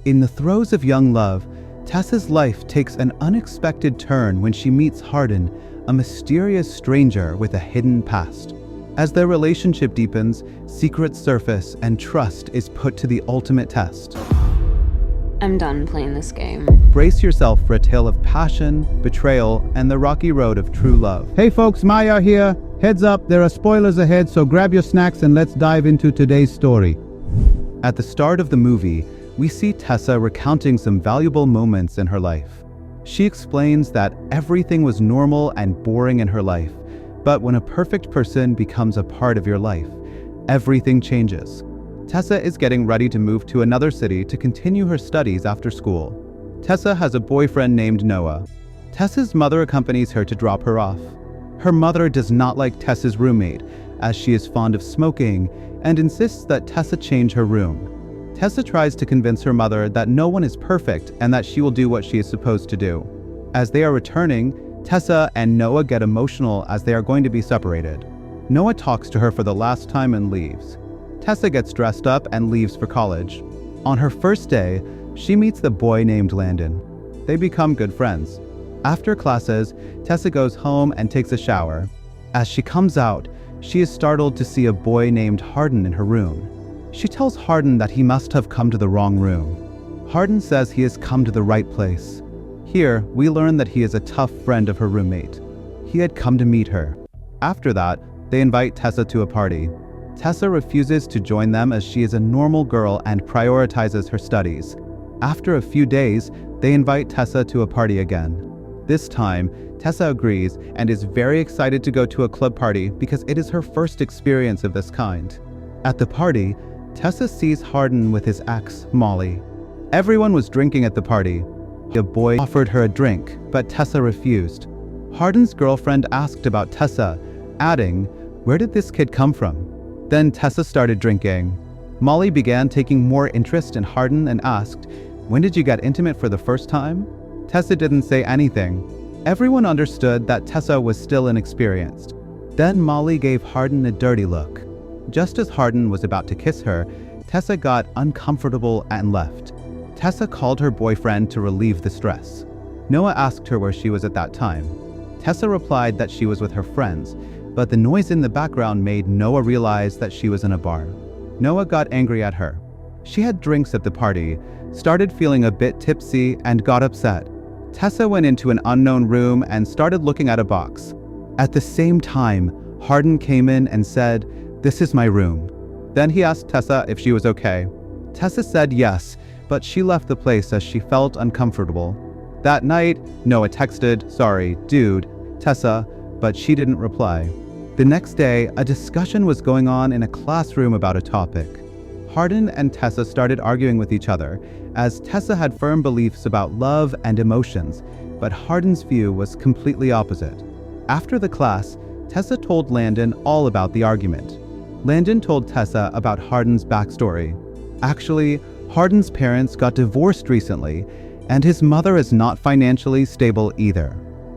In the throes of young love, Tessa's life takes an unexpected turn when she meets Harden, a mysterious stranger with a hidden past. As their relationship deepens, secrets surface and trust is put to the ultimate test. I'm done playing this game. Brace yourself for a tale of passion, betrayal, and the rocky road of true love. Hey folks, Maya here. Heads up, there are spoilers ahead, so grab your snacks and let's dive into today's story. At the start of the movie, we see Tessa recounting some valuable moments in her life. She explains that everything was normal and boring in her life, but when a perfect person becomes a part of your life, everything changes. Tessa is getting ready to move to another city to continue her studies after school. Tessa has a boyfriend named Noah. Tessa's mother accompanies her to drop her off. Her mother does not like Tessa's roommate, as she is fond of smoking and insists that Tessa change her room. Tessa tries to convince her mother that no one is perfect and that she will do what she is supposed to do. As they are returning, Tessa and Noah get emotional as they are going to be separated. Noah talks to her for the last time and leaves. Tessa gets dressed up and leaves for college. On her first day, she meets the boy named Landon. They become good friends. After classes, Tessa goes home and takes a shower. As she comes out, she is startled to see a boy named Harden in her room. She tells Harden that he must have come to the wrong room. Harden says he has come to the right place. Here, we learn that he is a tough friend of her roommate. He had come to meet her. After that, they invite Tessa to a party. Tessa refuses to join them as she is a normal girl and prioritizes her studies. After a few days, they invite Tessa to a party again. This time, Tessa agrees and is very excited to go to a club party because it is her first experience of this kind. At the party, Tessa sees Harden with his ex, Molly. Everyone was drinking at the party. A boy offered her a drink, but Tessa refused. Harden's girlfriend asked about Tessa, adding, "Where did this kid come from?" Then Tessa started drinking. Molly began taking more interest in Harden and asked, "When did you get intimate for the first time?" Tessa didn't say anything. Everyone understood that Tessa was still inexperienced. Then Molly gave Harden a dirty look. Just as Harden was about to kiss her, Tessa got uncomfortable and left. Tessa called her boyfriend to relieve the stress. Noah asked her where she was at that time. Tessa replied that she was with her friends, but the noise in the background made Noah realize that she was in a bar. Noah got angry at her. She had drinks at the party, started feeling a bit tipsy, and got upset. Tessa went into an unknown room and started looking at a box. At the same time, Harden came in and said, "This is my room." Then he asked Tessa if she was okay. Tessa said yes, but she left the place as she felt uncomfortable. That night, Noah texted, "Sorry, dude, Tessa," but she didn't reply. The next day, a discussion was going on in a classroom about a topic. Harden and Tessa started arguing with each other, as Tessa had firm beliefs about love and emotions, but Harden's view was completely opposite. After the class, Tessa told Landon all about the argument. Landon told Tessa about Harden's backstory. Actually, Harden's parents got divorced recently, and his mother is not financially stable either.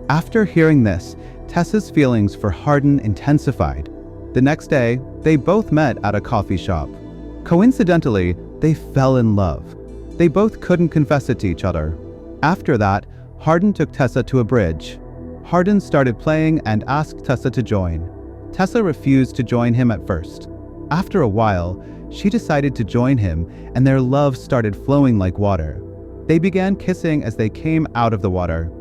After hearing this, Tessa's feelings for Harden intensified. The next day, they both met at a coffee shop. Coincidentally, they fell in love. They both couldn't confess it to each other. After that, Harden took Tessa to a bridge. Harden started playing and asked Tessa to join. Tessa refused to join him at first. After a while, she decided to join him, and their love started flowing like water. They began kissing as they came out of the water.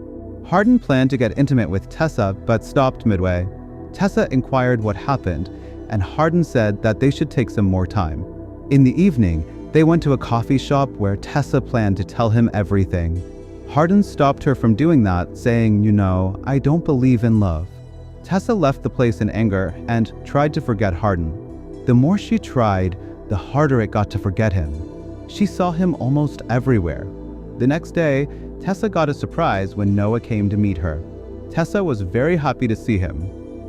Harden planned to get intimate with Tessa, but stopped midway. Tessa inquired what happened, and Harden said that they should take some more time. In the evening, they went to a coffee shop where Tessa planned to tell him everything. Harden stopped her from doing that, saying, "I don't believe in love." Tessa left the place in anger and tried to forget Harden. The more she tried, the harder it got to forget him. She saw him almost everywhere. The next day, Tessa got a surprise when Noah came to meet her. Tessa was very happy to see him,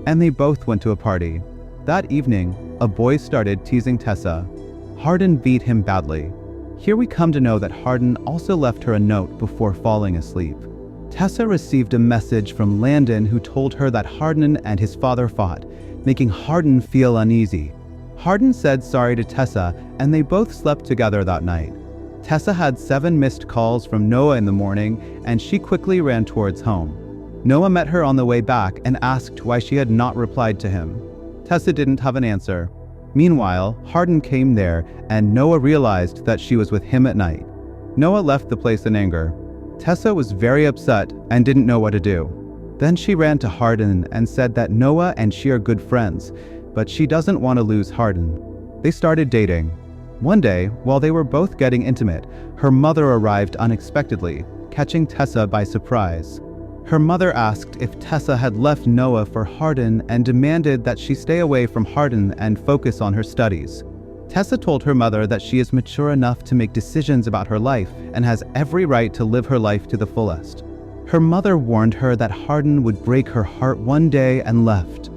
and they both went to a party. That evening, a boy started teasing Tessa. Harden beat him badly. Here we come to know that Harden also left her a note before falling asleep. Tessa received a message from Landon, who told her that Harden and his father fought, making Harden feel uneasy. Harden said sorry to Tessa, and they both slept together that night. Tessa had 7 missed calls from Noah in the morning, and she quickly ran towards home. Noah met her on the way back and asked why she had not replied to him. Tessa didn't have an answer. Meanwhile, Harden came there, and Noah realized that she was with him at night. Noah left the place in anger. Tessa was very upset and didn't know what to do. Then she ran to Harden and said that Noah and she are good friends, but she doesn't want to lose Harden. They started dating. One day, while they were both getting intimate, her mother arrived unexpectedly, catching Tessa by surprise. Her mother asked if Tessa had left Noah for Harden and demanded that she stay away from Harden and focus on her studies. Tessa told her mother that she is mature enough to make decisions about her life and has every right to live her life to the fullest. Her mother warned her that Harden would break her heart one day and left.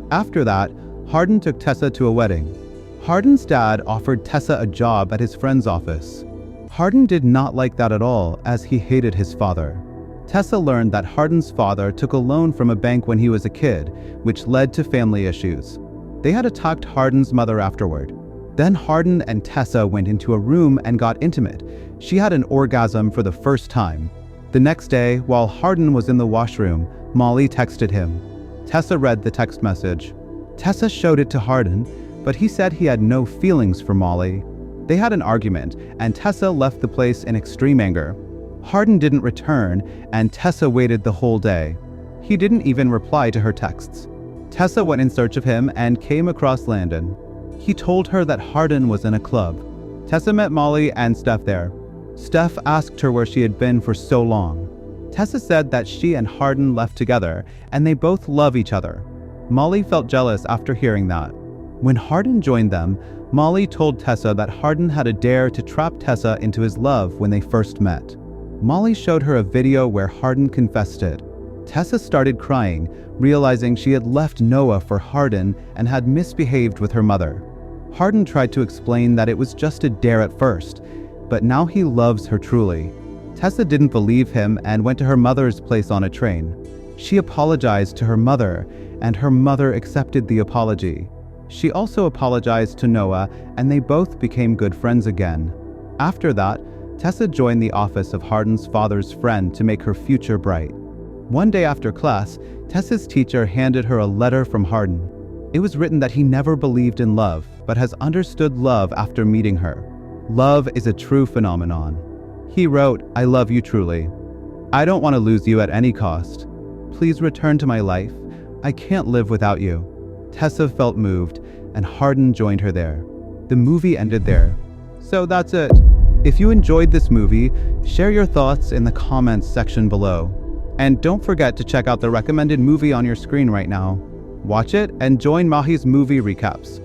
After that, Harden took Tessa to a wedding. Harden's dad offered Tessa a job at his friend's office. Harden did not like that at all, as he hated his father. Tessa learned that Harden's father took a loan from a bank when he was a kid, which led to family issues. They had attacked Harden's mother afterward. Then Harden and Tessa went into a room and got intimate. She had an orgasm for the first time. The next day, while Harden was in the washroom, Molly texted him. Tessa read the text message. Tessa showed it to Harden, but he said he had no feelings for Molly. They had an argument, and Tessa left the place in extreme anger. Harden didn't return, and Tessa waited the whole day. He didn't even reply to her texts. Tessa went in search of him and came across Landon. He told her that Harden was in a club. Tessa met Molly and Steph there. Steph asked her where she had been for so long. Tessa said that she and Harden left together, and they both love each other. Molly felt jealous after hearing that. When Harden joined them, Molly told Tessa that Harden had a dare to trap Tessa into his love when they first met. Molly showed her a video where Harden confessed it. Tessa started crying, realizing she had left Noah for Harden and had misbehaved with her mother. Harden tried to explain that it was just a dare at first, but now he loves her truly. Tessa didn't believe him and went to her mother's place on a train. She apologized to her mother, and her mother accepted the apology. She also apologized to Noah, and they both became good friends again. After that, Tessa joined the office of Harden's father's friend to make her future bright. One day after class, Tessa's teacher handed her a letter from Harden. It was written that he never believed in love, but has understood love after meeting her. Love is a true phenomenon. He wrote, "I love you truly. I don't want to lose you at any cost. Please return to my life. I can't live without you." Tessa felt moved, and Harden joined her there. The movie ended there. So that's it. If you enjoyed this movie, share your thoughts in the comments section below. And don't forget to check out the recommended movie on your screen right now. Watch it and join Mahi's movie recaps.